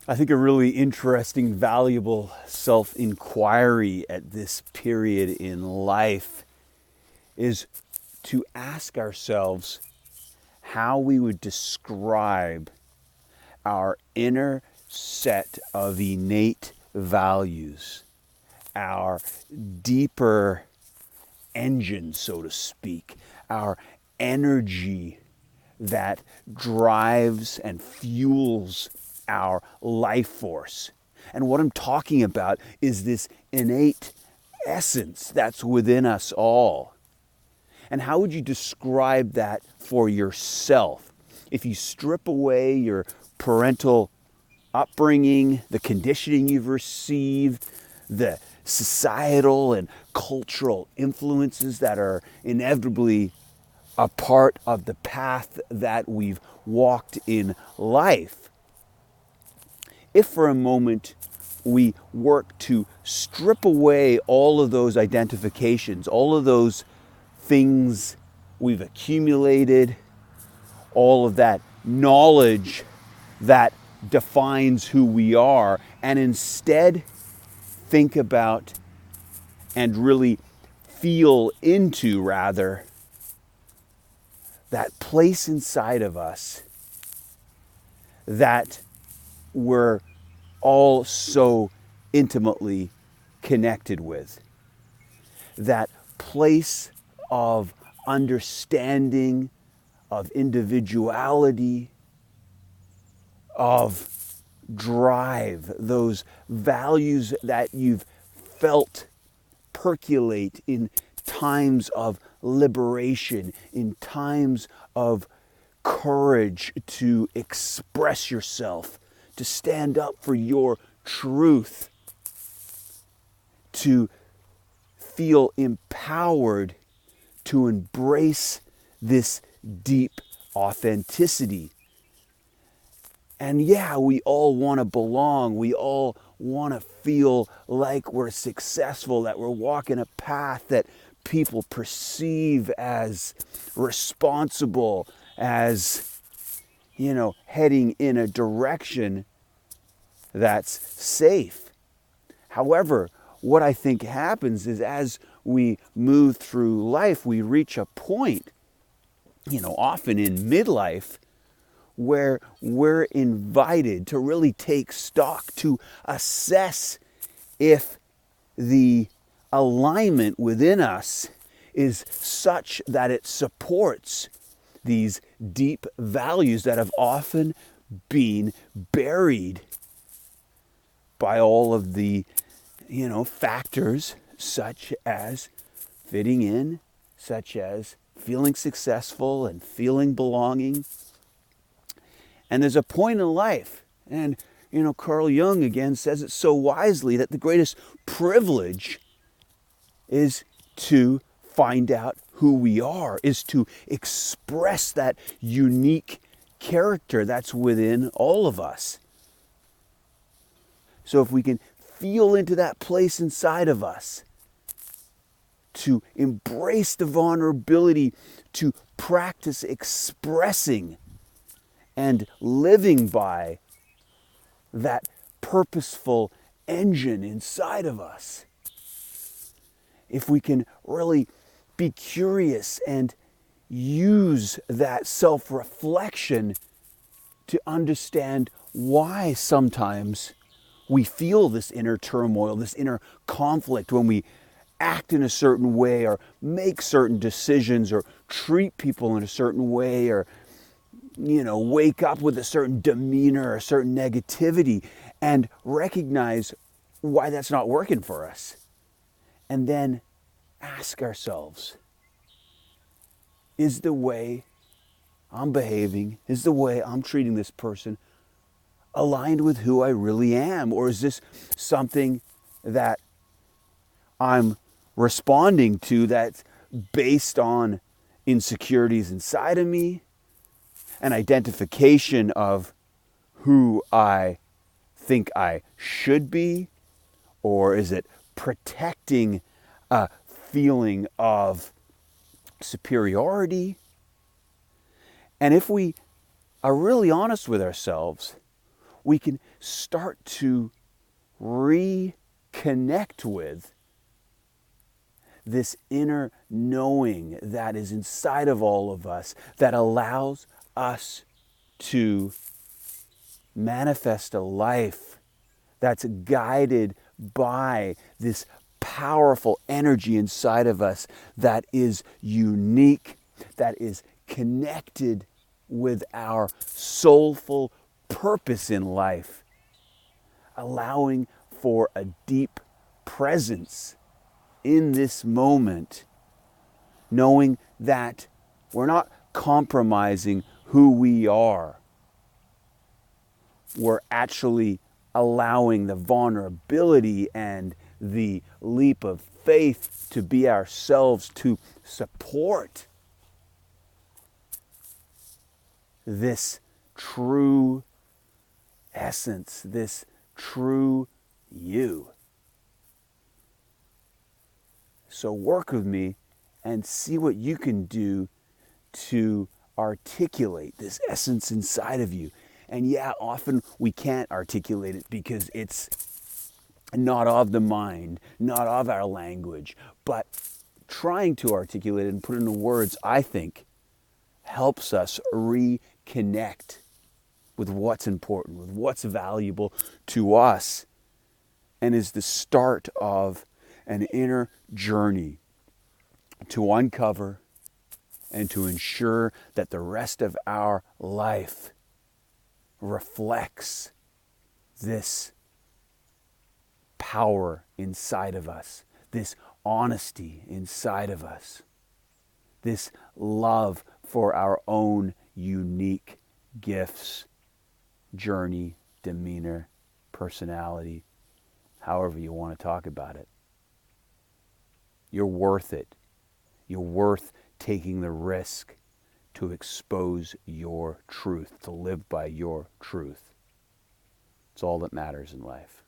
I think a really interesting, valuable self-inquiry at this period in life is to ask ourselves how we would describe our inner set of innate values, our deeper engine, so to speak, our energy that drives and fuels our life force. And what I'm talking about is this innate essence that's within us all. And how would you describe that for yourself? If you strip away your parental upbringing, the conditioning you've received, the societal and cultural influences that are inevitably a part of the path that we've walked in life, if for a moment we work to strip away all of those identifications, all of those things we've accumulated, all of that knowledge that defines who we are, and instead think about and really feel into, rather, that place inside of us that we're all so intimately connected with. That place of understanding, of individuality, of drive, those values that you've felt percolate in times of liberation, in times of courage to express yourself, to stand up for your truth, to feel empowered to embrace this deep authenticity. And yeah, we all want to belong. We all want to feel like we're successful, that we're walking a path that people perceive as responsible, as, heading in a direction that's safe. However, what I think happens is as we move through life, we reach a point, often in midlife, where we're invited to really take stock, to assess if the alignment within us is such that it supports these deep values that have often been buried by all of the, factors such as fitting in, such as feeling successful and feeling belonging. And there's a point in life, and Carl Jung again says it so wisely, that the greatest privilege is to find out who we are, is to express that unique character that's within all of us. So if we can feel into that place inside of us, to embrace the vulnerability, to practice expressing and living by that purposeful engine inside of us, if we can really be curious and use that self-reflection to understand why sometimes we feel this inner turmoil, this inner conflict when we act in a certain way or make certain decisions or treat people in a certain way or wake up with a certain demeanor, a certain negativity, and recognize why that's not working for us. And then ask ourselves, is the way I'm behaving, is the way I'm treating this person aligned with who I really am? Or is this something that I'm responding to that's based on insecurities inside of me, an identification of who I think I should be? Or is it protecting a feeling of superiority? And if we are really honest with ourselves, we can start to reconnect with this inner knowing that is inside of all of us that allows us to manifest a life that's guided by this powerful energy inside of us that is unique, that is connected with our soulful purpose in life, allowing for a deep presence in this moment, knowing that we're not compromising who we are. We're actually allowing the vulnerability and the leap of faith to be ourselves, to support this true essence, this true you. So work with me and see what you can do to articulate this essence inside of you. And yeah, often we can't articulate it because it's not of the mind, not of our language. But trying to articulate it and put it into words, I think, helps us reconnect with what's important, with what's valuable to us, and is the start of an inner journey to uncover and to ensure that the rest of our life reflects this power inside of us, this honesty inside of us, this love for our own unique gifts, journey, demeanor, personality, however you want to talk about it. You're worth it. You're worth taking the risk to expose your truth, to live by your truth. It's all that matters in life.